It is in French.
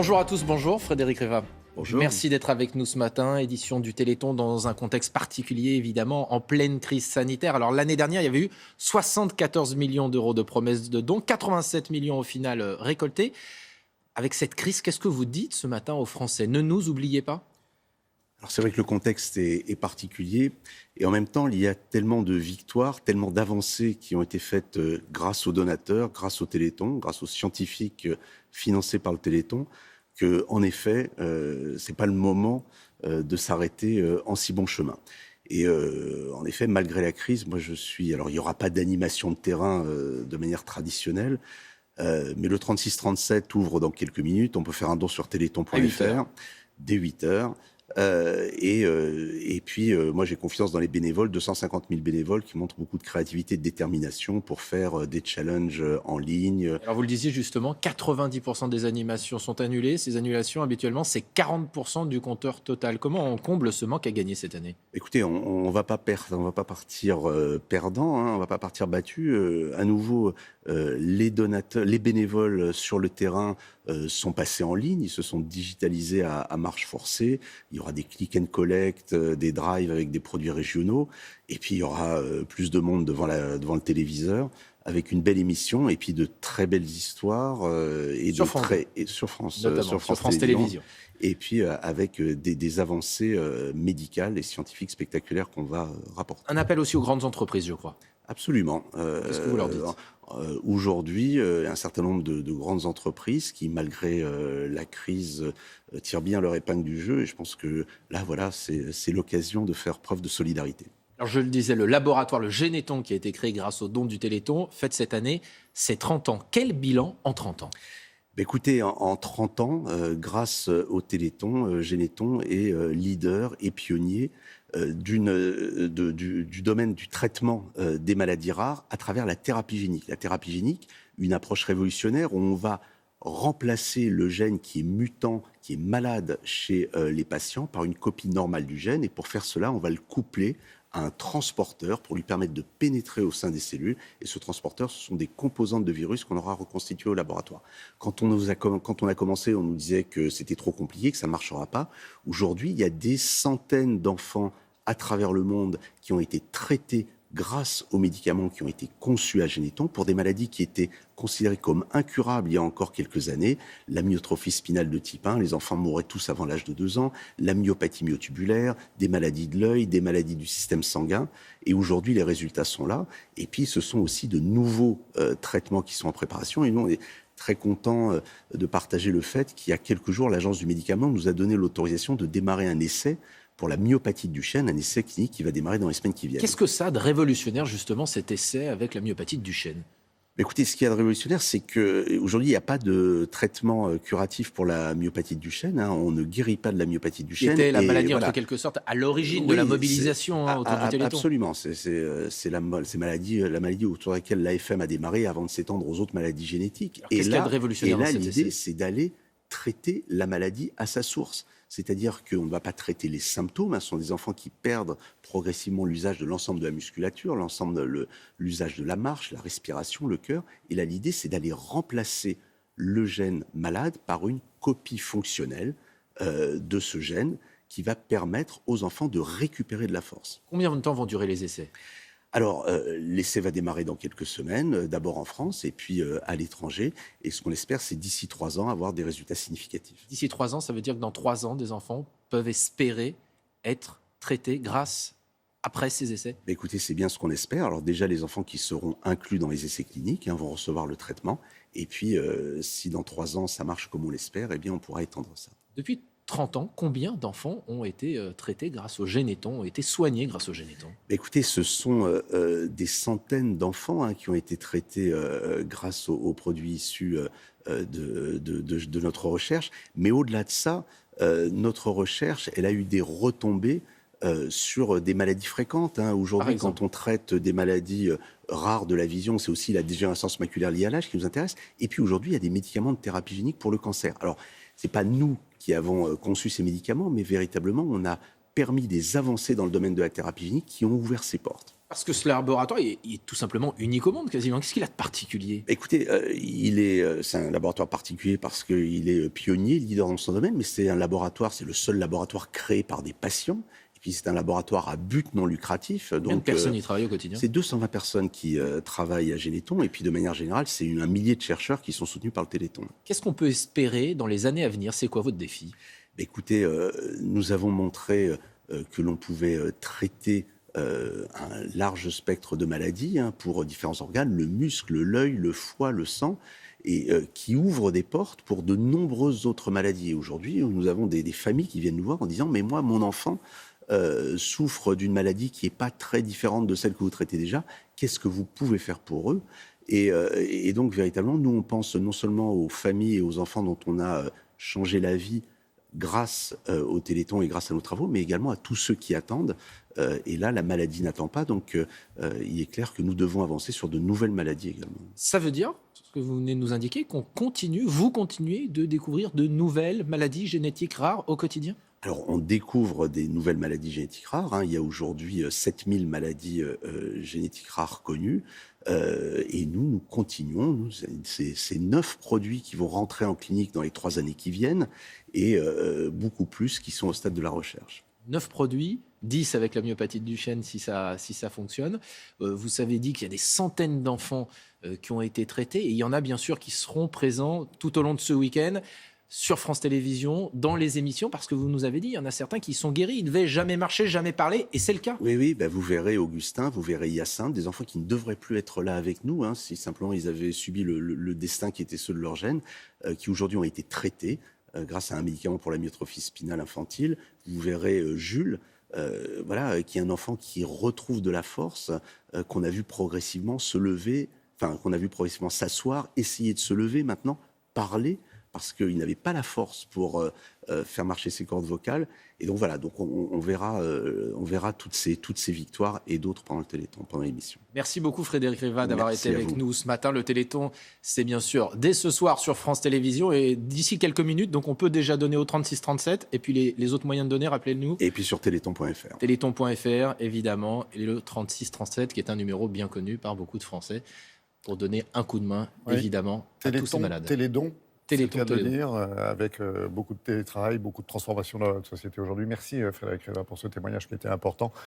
Bonjour à tous, bonjour Frédéric Reva. Bonjour. Merci d'être avec nous ce matin, édition du Téléthon dans un contexte particulier évidemment, en pleine crise sanitaire. Alors l'année dernière, il y avait eu 74 millions d'euros de promesses de dons, 87 millions au final récoltés. Avec cette crise, qu'est-ce que vous dites ce matin aux Français ? Ne nous oubliez pas ? Alors c'est vrai que le contexte est particulier et en même temps il y a tellement de victoires, tellement d'avancées qui ont été faites grâce aux donateurs, grâce au Téléthon, grâce aux scientifiques financés par le Téléthon, que en effet c'est pas le moment de s'arrêter en si bon chemin. Et en effet, malgré la crise, moi alors il y aura pas d'animation de terrain de manière traditionnelle. Mais le 36-37 ouvre dans quelques minutes. On peut faire un don sur téléthon.fr dès 8h. Et puis, moi, j'ai confiance dans les bénévoles, 250 000 bénévoles qui montrent beaucoup de créativité et de détermination pour faire des challenges en ligne. Alors vous le disiez justement, 90% des animations sont annulées. Ces annulations, habituellement, c'est 40% du compteur total. Comment on comble ce manque à gagner cette année ? Écoutez, on va pas partir perdant, hein, on va pas partir battu. À nouveau, les donateurs, les bénévoles sur le terrain sont passés en ligne, ils se sont digitalisés à marche forcée. Il y aura des click and collect, des drives avec des produits régionaux, et puis il y aura plus de monde devant le téléviseur, avec une belle émission et puis de très belles histoires Sur France, sur France, notamment, sur France Télévisions. Et puis avec des avancées médicales et scientifiques spectaculaires qu'on va rapporter. Un appel aussi aux grandes entreprises, je crois. Absolument. Qu'est-ce que vous leur dites ? Aujourd'hui, un certain nombre de grandes entreprises qui, malgré la crise, tirent bien leur épingle du jeu. Et je pense que là, voilà, c'est l'occasion de faire preuve de solidarité. Alors je le disais, le laboratoire, le Généton, qui a été créé grâce aux dons du Téléthon, fête cette année ses 30 ans. Quel bilan en 30 ans ? Écoutez, en 30 ans, grâce au Téléthon, Généton est leader et pionnier du domaine du traitement des maladies rares à travers la thérapie génique. La thérapie génique, une approche révolutionnaire où on va remplacer le gène qui est mutant, qui est malade chez les patients par une copie normale du gène. Et pour faire cela, on va le coupler à un transporteur pour lui permettre de pénétrer au sein des cellules. Et ce transporteur, ce sont des composantes de virus qu'on aura reconstituées au laboratoire. Quand on a commencé, on nous disait que c'était trop compliqué, que ça ne marchera pas. Aujourd'hui, il y a des centaines d'enfants à travers le monde qui ont été traités grâce aux médicaments qui ont été conçus à Généton pour des maladies qui étaient considérées comme incurables il y a encore quelques années. La myotrophie spinale de type 1, les enfants mouraient tous avant l'âge de 2 ans, la myopathie myotubulaire, des maladies de l'œil, des maladies du système sanguin. Et aujourd'hui, les résultats sont là. Et puis, ce sont aussi de nouveaux traitements qui sont en préparation. Et nous, on est très contents de partager le fait qu'il y a quelques jours, l'Agence du médicament nous a donné l'autorisation de démarrer un essai pour la myopathie de Duchenne, un essai clinique qui va démarrer dans les semaines qui viennent. Qu'est-ce que ça a de révolutionnaire, justement, cet essai avec la myopathie de Duchenne ? Écoutez, ce qu'il y a de révolutionnaire, c'est qu'aujourd'hui, il n'y a pas de traitement curatif pour la myopathie de Duchenne. Hein. On ne guérit pas de la myopathie de Duchenne. C'était la maladie, en quelque sorte, à l'origine de la mobilisation autour du Téléthon. Absolument. C'est la maladie autour de laquelle l'AFM a démarré avant de s'étendre aux autres maladies génétiques. Alors, qu'est-ce qu'il y a de révolutionnaire dans cet essai ? L'idée, c'est d'aller traiter la maladie à sa source. C'est-à-dire qu'on ne va pas traiter les symptômes. Ce sont des enfants qui perdent progressivement l'usage de l'ensemble de la musculature, l'usage de la marche, la respiration, le cœur. Et là, l'idée, c'est d'aller remplacer le gène malade par une copie fonctionnelle de ce gène qui va permettre aux enfants de récupérer de la force. Combien de temps vont durer les essais ? Alors, l'essai va démarrer dans quelques semaines, d'abord en France et puis à l'étranger. Et ce qu'on espère, c'est d'ici 3 ans, avoir des résultats significatifs. D'ici 3 ans, ça veut dire que dans 3 ans, des enfants peuvent espérer être traités après ces essais ? Écoutez, c'est bien ce qu'on espère. Alors déjà, les enfants qui seront inclus dans les essais cliniques vont recevoir le traitement. Et puis, si dans 3 ans, ça marche comme on l'espère, eh bien, on pourra étendre ça. Depuis 30 ans, combien d'enfants ont été traités grâce au Généton, ont été soignés grâce au Généton ? Écoutez, ce sont des centaines d'enfants qui ont été traités grâce aux produits issus de notre recherche. Mais au-delà de ça, notre recherche, elle a eu des retombées sur des maladies fréquentes. Aujourd'hui, quand on traite des maladies rares de la vision, c'est aussi la dégénérescence maculaire liée à l'âge qui nous intéresse. Et puis aujourd'hui, il y a des médicaments de thérapie génique pour le cancer. Alors, c'est pas nous qui avons conçu ces médicaments, mais véritablement, on a permis des avancées dans le domaine de la thérapie génique qui ont ouvert ces portes. Parce que ce laboratoire, il est tout simplement unique au monde, quasiment. Qu'est-ce qu'il a de particulier? Écoutez, c'est un laboratoire particulier parce qu'il est pionnier, leader dans son domaine, mais c'est un laboratoire, c'est le seul laboratoire créé par des patients. Et puis c'est un laboratoire à but non lucratif. Combien de Donc, personnes y travaillent au quotidien? c'est 220 personnes qui travaillent à Généton. Et puis de manière générale, c'est un millier de chercheurs qui sont soutenus par le Téléthon. Qu'est-ce qu'on peut espérer dans les années à venir? C'est quoi votre défi? Écoutez, nous avons montré que l'on pouvait traiter un large spectre de maladies pour différents organes, le muscle, l'œil, le foie, le sang, et qui ouvre des portes pour de nombreuses autres maladies. Et aujourd'hui, nous avons des familles qui viennent nous voir en disant « Mais moi, mon enfant souffre d'une maladie qui n'est pas très différente de celle que vous traitez déjà. Qu'est-ce que vous pouvez faire pour eux ?» et donc, véritablement, nous, on pense non seulement aux familles et aux enfants dont on a changé la vie grâce au Téléthon et grâce à nos travaux, mais également à tous ceux qui attendent. Et là, la maladie n'attend pas, donc il est clair que nous devons avancer sur de nouvelles maladies également. Ça veut dire, ce que vous venez de nous indiquer, vous continuez de découvrir de nouvelles maladies génétiques rares au quotidien? Alors, on découvre des nouvelles maladies génétiques rares. Il y a aujourd'hui 7000 maladies génétiques rares connues. Et nous continuons. C'est 9 produits qui vont rentrer en clinique dans les 3 années qui viennent et beaucoup plus qui sont au stade de la recherche. 9 produits, 10 avec la myopathie de Duchenne si ça fonctionne. Vous avez dit qu'il y a des centaines d'enfants qui ont été traités et il y en a bien sûr qui seront présents tout au long de ce week-end sur France Télévisions, dans les émissions, parce que vous nous avez dit, il y en a certains qui sont guéris, ils ne devaient jamais marcher, jamais parler, et c'est le cas. Oui, vous verrez Augustin, vous verrez Hyacinthe, des enfants qui ne devraient plus être là avec nous, si simplement ils avaient subi le destin qui était ceux de leur gène, qui aujourd'hui ont été traités grâce à un médicament pour la myotrophie spinale infantile. Vous verrez Jules, qui est un enfant qui retrouve de la force, qu'on a vu progressivement se lever, qu'on a vu progressivement s'asseoir, essayer de se lever maintenant, parler, parce qu'il n'avait pas la force pour faire marcher ses cordes vocales. Et donc voilà, on verra toutes ces victoires et d'autres pendant le Téléthon, pendant l'émission. Merci beaucoup Frédéric Riva d'avoir été avec vous. nous ce matin. Le Téléthon, c'est bien sûr dès ce soir sur France Télévisions et d'ici quelques minutes, donc on peut déjà donner au 36-37 et puis les autres moyens de donner, rappelez-le-nous. Et puis sur téléthon.fr. Téléthon.fr, évidemment, et le 36-37 qui est un numéro bien connu par beaucoup de Français pour donner un coup de main, évidemment, à tous ces malades. Téléthon. Téléthon, C'est le cas de dire, avec beaucoup de télétravail, beaucoup de transformation dans notre société aujourd'hui. Merci Frédéric Riva pour ce témoignage qui était important.